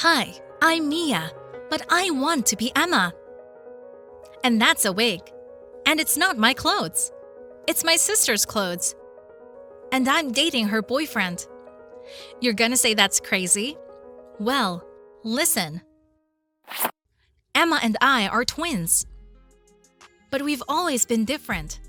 Hi, I'm Mia, but I want to be Emma. And that's a wig. And it's not my clothes. It's my sister's clothes. And I'm dating her boyfriend. You're gonna say that's crazy? Well, listen. Emma and I are twins. But we've always been different.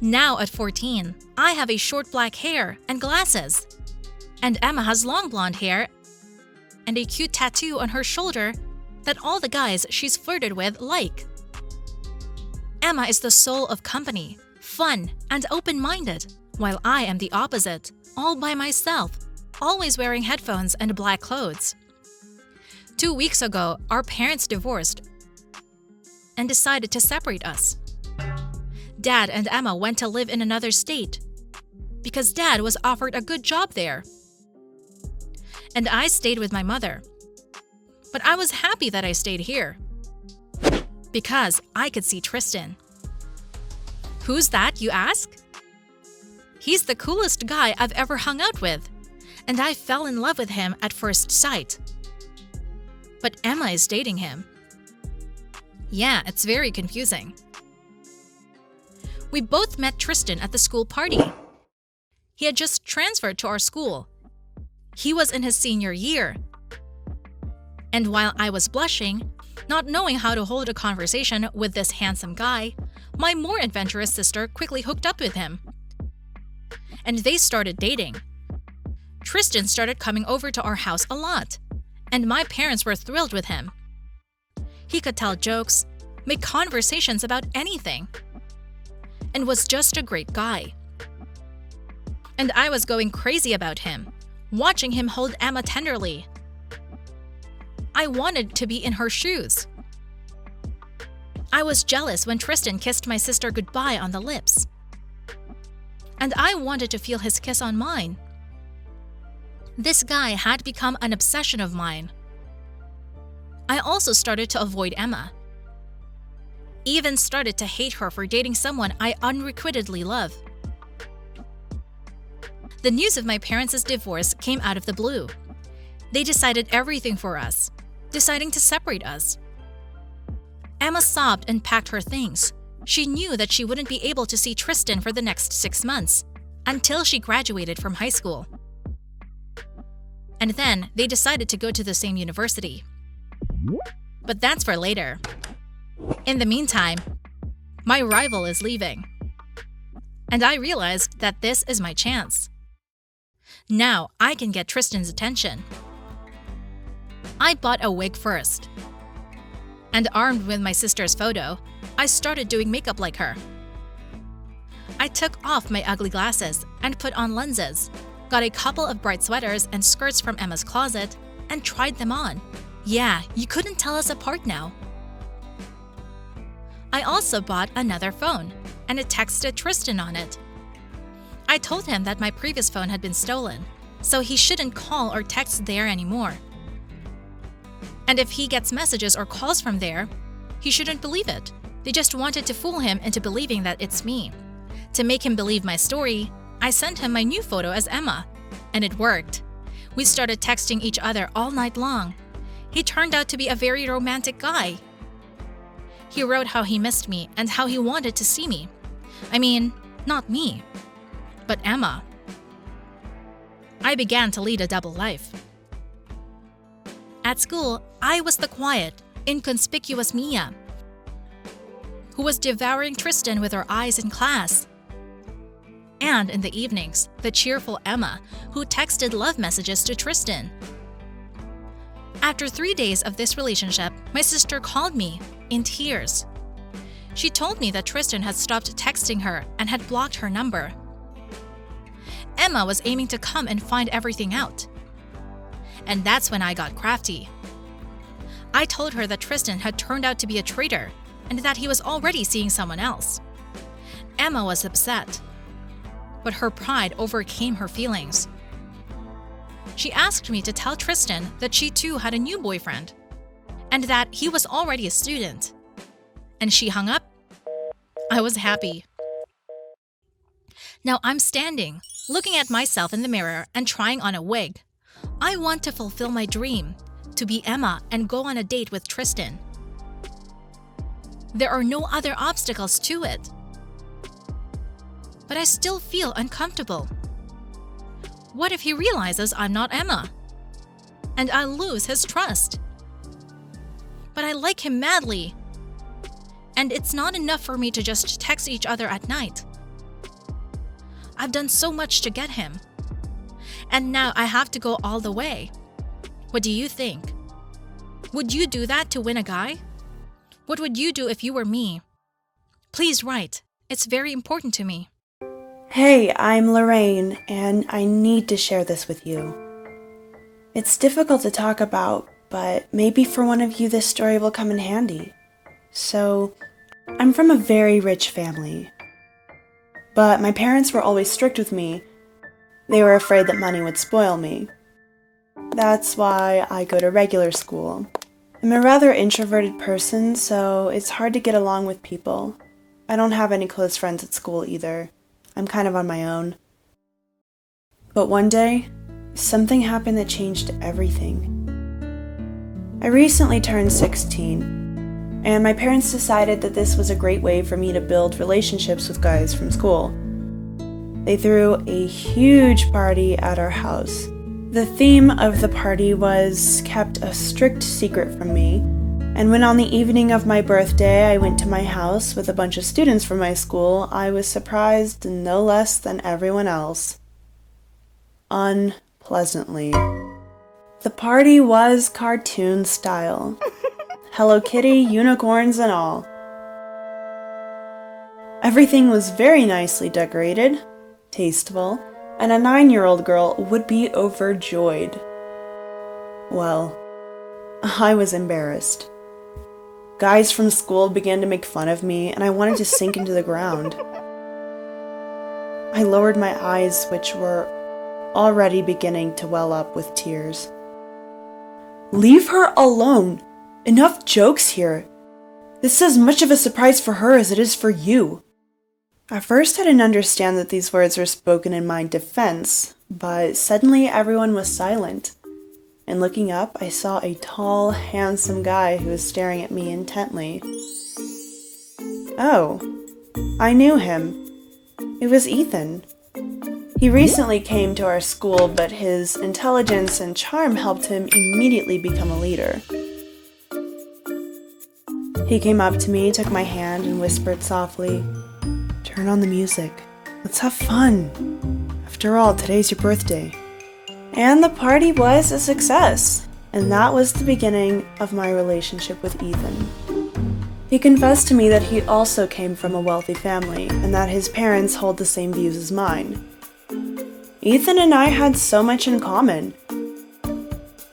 Now at 14, I have a short black hair and glasses. And Emma has long blonde hair and a cute tattoo on her shoulder that all the guys she's flirted with like. Emma is the soul of company, fun, and open-minded, while I am the opposite, all by myself, always wearing headphones and black clothes. 2 weeks ago, our parents divorced and decided to separate us. Dad and Emma went to live in another state because Dad was offered a good job there. And I stayed with my mother. But I was happy that I stayed here because I could see Tristan. Who's that, you ask? He's the coolest guy I've ever hung out with, and I fell in love with him at first sight. But Emma is dating him. Yeah, it's very confusing. We both met Tristan at the school party. He had just transferred to our school. He was in his senior year. And while I was blushing, not knowing how to hold a conversation with this handsome guy, my more adventurous sister quickly hooked up with him. And they started dating. Tristan started coming over to our house a lot, and my parents were thrilled with him. He could tell jokes, make conversations about anything, and was just a great guy. And I was going crazy about him, watching him hold Emma tenderly. I wanted to be in her shoes. I was jealous when Tristan kissed my sister goodbye on the lips. And I wanted to feel his kiss on mine. This guy had become an obsession of mine. I also started to avoid Emma. Even started to hate her for dating someone I unrequitedly love. The news of my parents' divorce came out of the blue. They decided everything for us, deciding to separate us. Emma sobbed and packed her things. She knew that she wouldn't be able to see Tristan for the next 6 months, until she graduated from high school. And then they decided to go to the same university. But that's for later. In the meantime, my rival is leaving. And I realized that this is my chance. Now I can get Tristan's attention. I bought a wig first. And armed with my sister's photo, I started doing makeup like her. I took off my ugly glasses and put on lenses, got a couple of bright sweaters and skirts from Emma's closet, and tried them on. Yeah, you couldn't tell us apart now. I also bought another phone, and it texted Tristan on it. I told him that my previous phone had been stolen, so he shouldn't call or text there anymore. And if he gets messages or calls from there, he shouldn't believe it. They just wanted to fool him into believing that it's me. To make him believe my story, I sent him my new photo as Emma, and it worked. We started texting each other all night long. He turned out to be a very romantic guy. He wrote how he missed me and how he wanted to see me. I mean, not me, but Emma. I began to lead a double life. At school, I was the quiet, inconspicuous Mia, who was devouring Tristan with her eyes in class. And in the evenings, the cheerful Emma, who texted love messages to Tristan. After 3 days of this relationship, my sister called me, in tears. She told me that Tristan had stopped texting her and had blocked her number. Emma was aiming to come and find everything out. And that's when I got crafty. I told her that Tristan had turned out to be a traitor and that he was already seeing someone else. Emma was upset, but her pride overcame her feelings. She asked me to tell Tristan that she too had a new boyfriend and that he was already a student. And she hung up. I was happy. Now I'm standing, looking at myself in the mirror and trying on a wig. I want to fulfill my dream, to be Emma and go on a date with Tristan. There are no other obstacles to it. But I still feel uncomfortable. What if he realizes I'm not Emma? And I lose his trust? But I like him madly. And it's not enough for me to just text each other at night. I've done so much to get him. And now I have to go all the way. What do you think? Would you do that to win a guy? What would you do if you were me? Please write. It's very important to me. Hey, I'm Lorraine, and I need to share this with you. It's difficult to talk about, but maybe for one of you this story will come in handy. So, I'm from a very rich family. But my parents were always strict with me. They were afraid that money would spoil me. That's why I go to regular school. I'm a rather introverted person, so it's hard to get along with people. I don't have any close friends at school either. I'm kind of on my own. But one day, something happened that changed everything. I recently turned 16, and my parents decided that this was a great way for me to build relationships with guys from school. They threw a huge party at our house. The theme of the party was kept a strict secret from me, and when on the evening of my birthday I went to my house with a bunch of students from my school, I was surprised no less than everyone else. Unpleasantly. The party was cartoon style. Hello Kitty, unicorns and all. Everything was very nicely decorated, tasteful, and a 9-year-old girl would be overjoyed. Well, I was embarrassed. Guys from school began to make fun of me, and I wanted to sink into the ground. I lowered my eyes, which were already beginning to well up with tears. Leave her alone! Enough jokes here! This is as much of a surprise for her as it is for you. At first I didn't understand that these words were spoken in my defense, but suddenly everyone was silent. And looking up, I saw a tall, handsome guy who was staring at me intently. Oh, I knew him. It was Ethan. He recently came to our school, but his intelligence and charm helped him immediately become a leader. He came up to me, took my hand, and whispered softly, "Turn on the music. Let's have fun. After all, today's your birthday." And the party was a success, and that was the beginning of my relationship with Ethan. He confessed to me that he also came from a wealthy family, and that his parents hold the same views as mine. Ethan and I had so much in common,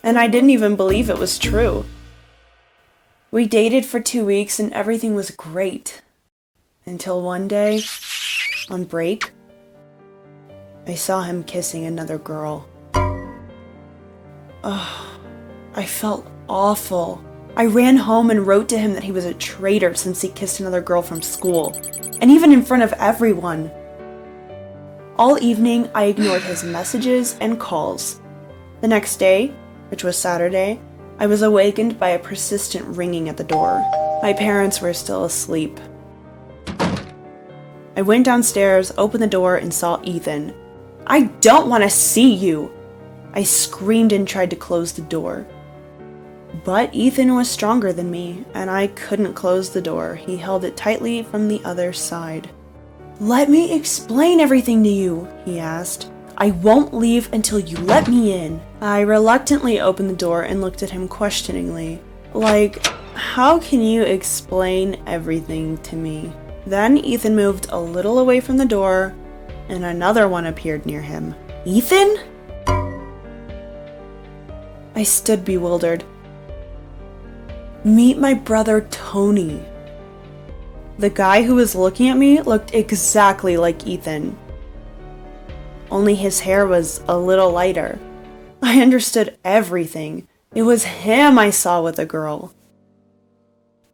and I didn't even believe it was true. We dated for 2 weeks and everything was great, until one day, on break, I saw him kissing another girl. I felt awful. I ran home and wrote to him that he was a traitor since he kissed another girl from school, and even in front of everyone. All evening, I ignored his messages and calls. The next day, which was Saturday, I was awakened by a persistent ringing at the door. My parents were still asleep. I went downstairs, opened the door, and saw Ethan. "I don't want to see you!" I screamed and tried to close the door. But Ethan was stronger than me, and I couldn't close the door. He held it tightly from the other side. "Let me explain everything to you," he asked. "I won't leave until you let me in." I reluctantly opened the door and looked at him questioningly. Like, how can you explain everything to me? Then Ethan moved a little away from the door, and another one appeared near him. "Ethan?" I stood bewildered. "Meet my brother Tony." The guy who was looking at me looked exactly like Ethan. Only his hair was a little lighter. I understood everything. It was him I saw with a girl.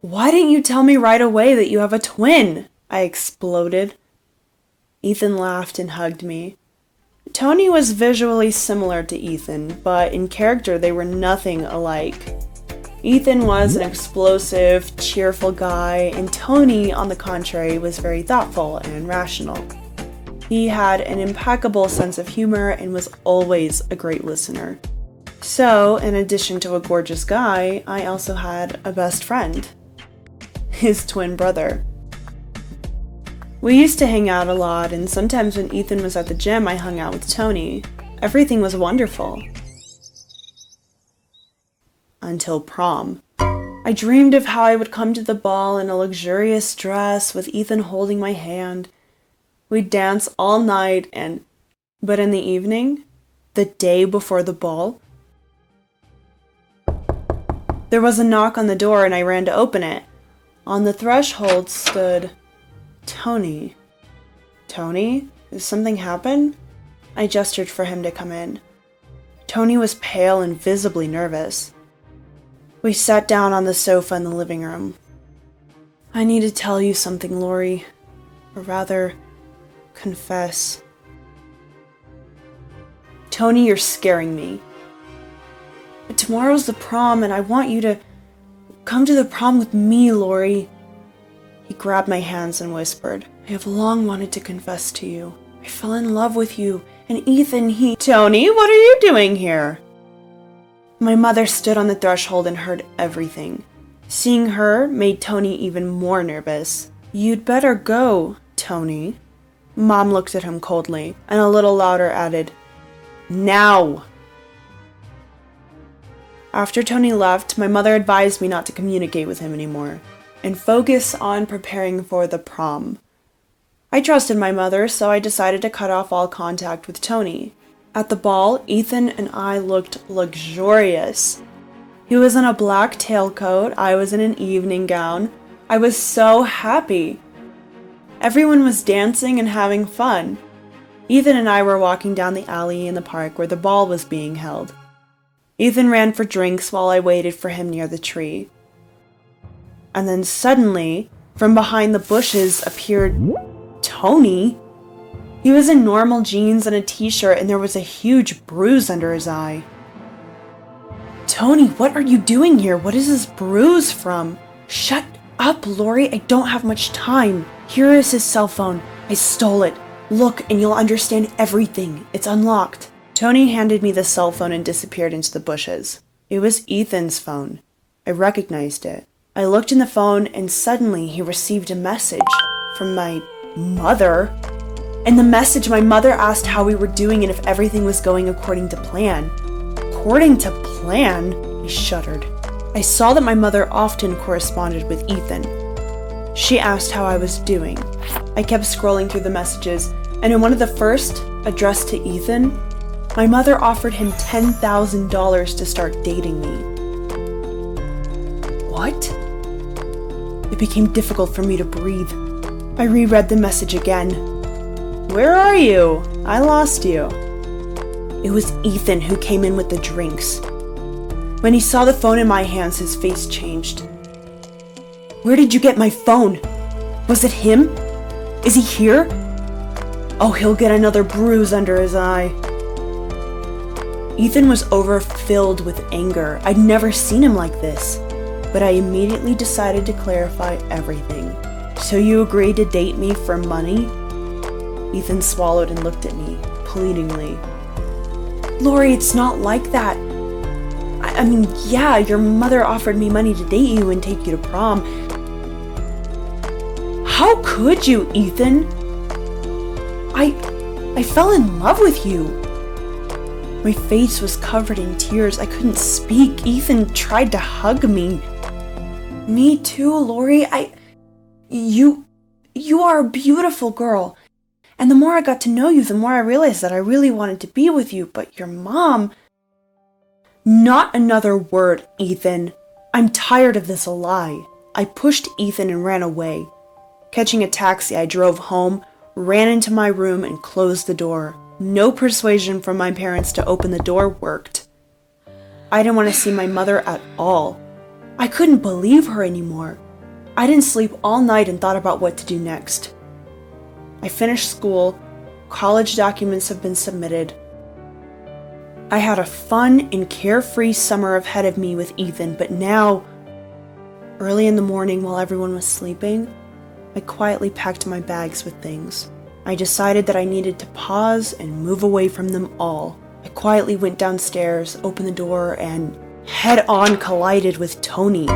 "Why didn't you tell me right away that you have a twin?" I exploded. Ethan laughed and hugged me. Tony was visually similar to Ethan, but in character they were nothing alike. Ethan was an explosive, cheerful guy, and Tony, on the contrary, was very thoughtful and rational. He had an impeccable sense of humor and was always a great listener. So, in addition to a gorgeous guy, I also had a best friend. His twin brother. We used to hang out a lot, and sometimes when Ethan was at the gym, I hung out with Tony. Everything was wonderful. Until prom. I dreamed of how I would come to the ball in a luxurious dress with Ethan holding my hand. We'd dance all night but in the evening, the day before the ball, there was a knock on the door and I ran to open it. On the threshold stood Tony. Tony? Did something happen? I gestured for him to come in. Tony was pale and visibly nervous. We sat down on the sofa in the living room. I need to tell you something, Lori. Or rather, confess. Tony, you're scaring me. Tomorrow's the prom, and I want you to come to the prom with me, Lori. He grabbed my hands and whispered, I have long wanted to confess to you. I fell in love with you, and Ethan, Tony, what are you doing here? My mother stood on the threshold and heard everything. Seeing her made Tony even more nervous. You'd better go, Tony. Mom looked at him coldly, and a little louder added, Now! After Tony left, my mother advised me not to communicate with him anymore, and focus on preparing for the prom. I trusted my mother, so I decided to cut off all contact with Tony. At the ball, Ethan and I looked luxurious. He was in a black tailcoat, I was in an evening gown. I was so happy. Everyone was dancing and having fun. Ethan and I were walking down the alley in the park where the ball was being held. Ethan ran for drinks while I waited for him near the tree. And then suddenly, from behind the bushes appeared Tony. He was in normal jeans and a t-shirt, and there was a huge bruise under his eye. Tony, what are you doing here? What is this bruise from? Shut up, Lori. I don't have much time. Here is his cell phone. I stole it. Look, and you'll understand everything. It's unlocked. Tony handed me the cell phone and disappeared into the bushes. It was Ethan's phone. I recognized it. I looked in the phone, and suddenly he received a message from my mother. In the message, my mother asked how we were doing and if everything was going according to plan. According to plan? I shuddered. I saw that my mother often corresponded with Ethan. She asked how I was doing. I kept scrolling through the messages, and in one of the first, addressed to Ethan, my mother offered him $10,000 to start dating me. What? It became difficult for me to breathe. I reread the message again. Where are you? I lost you. It was Ethan who came in with the drinks. When he saw the phone in my hands, his face changed. Where did you get my phone? Was it him? Is he here? Oh, he'll get another bruise under his eye. Ethan was overfilled with anger. I'd never seen him like this, but I immediately decided to clarify everything. So you agreed to date me for money? Ethan swallowed and looked at me, pleadingly. Lori, it's not like that. I mean, yeah, your mother offered me money to date you and take you to prom. How could you, Ethan? I fell in love with you. My face was covered in tears. I couldn't speak. Ethan tried to hug me. Me too, Lori. You are a beautiful girl. And the more I got to know you, the more I realized that I really wanted to be with you. But your mom... Not another word, Ethan. I'm tired of this lie. I pushed Ethan and ran away. Catching a taxi, I drove home, ran into my room, and closed the door. No persuasion from my parents to open the door worked. I didn't want to see my mother at all. I couldn't believe her anymore. I didn't sleep all night and thought about what to do next. I finished school, College documents have been submitted. I had a fun and carefree summer ahead of me with Ethan, but now, early in the morning while everyone was sleeping, I quietly packed my bags with things. I decided that I needed to pause and move away from them all. I quietly went downstairs, opened the door, and head-on collided with Tony.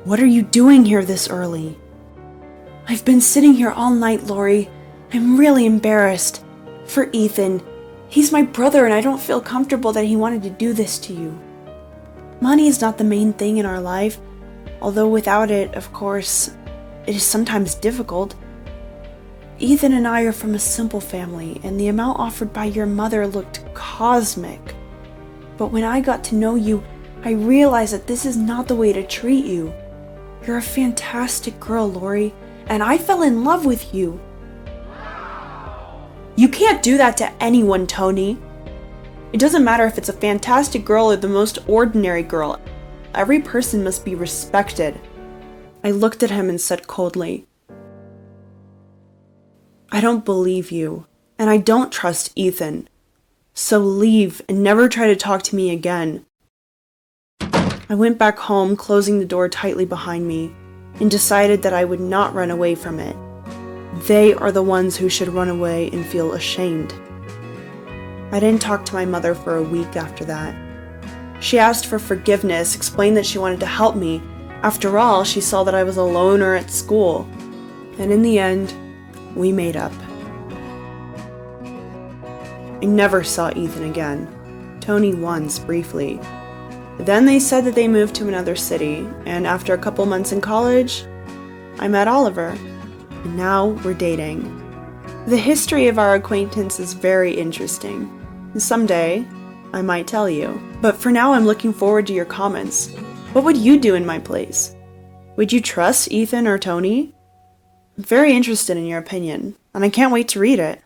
"What are you doing here this early?" "I've been sitting here all night, Lori. I'm really embarrassed. For Ethan. He's my brother and I don't feel comfortable that he wanted to do this to you. Money is not the main thing in our life, although without it, of course, it is sometimes difficult. Ethan and I are from a simple family, and the amount offered by your mother looked cosmic. But when I got to know you, I realized that this is not the way to treat you. You're a fantastic girl, Lori, and I fell in love with you." "You can't do that to anyone, Tony. It doesn't matter if it's a fantastic girl or the most ordinary girl. Every person must be respected." I looked at him and said coldly, "I don't believe you, and I don't trust Ethan. So leave and never try to talk to me again." I went back home, closing the door tightly behind me, and decided that I would not run away from it. They are the ones who should run away and feel ashamed. I didn't talk to my mother for a week after that. She asked for forgiveness, explained that she wanted to help me. After all, she saw that I was a loner at school. And in the end, we made up. I never saw Ethan again. Tony once, briefly. Then they said that they moved to another city, and after a couple months in college, I met Oliver. And now we're dating. The history of our acquaintance is very interesting. Someday, I might tell you. But for now, I'm looking forward to your comments. What would you do in my place? Would you trust Ethan or Tony? I'm very interested in your opinion, and I can't wait to read it.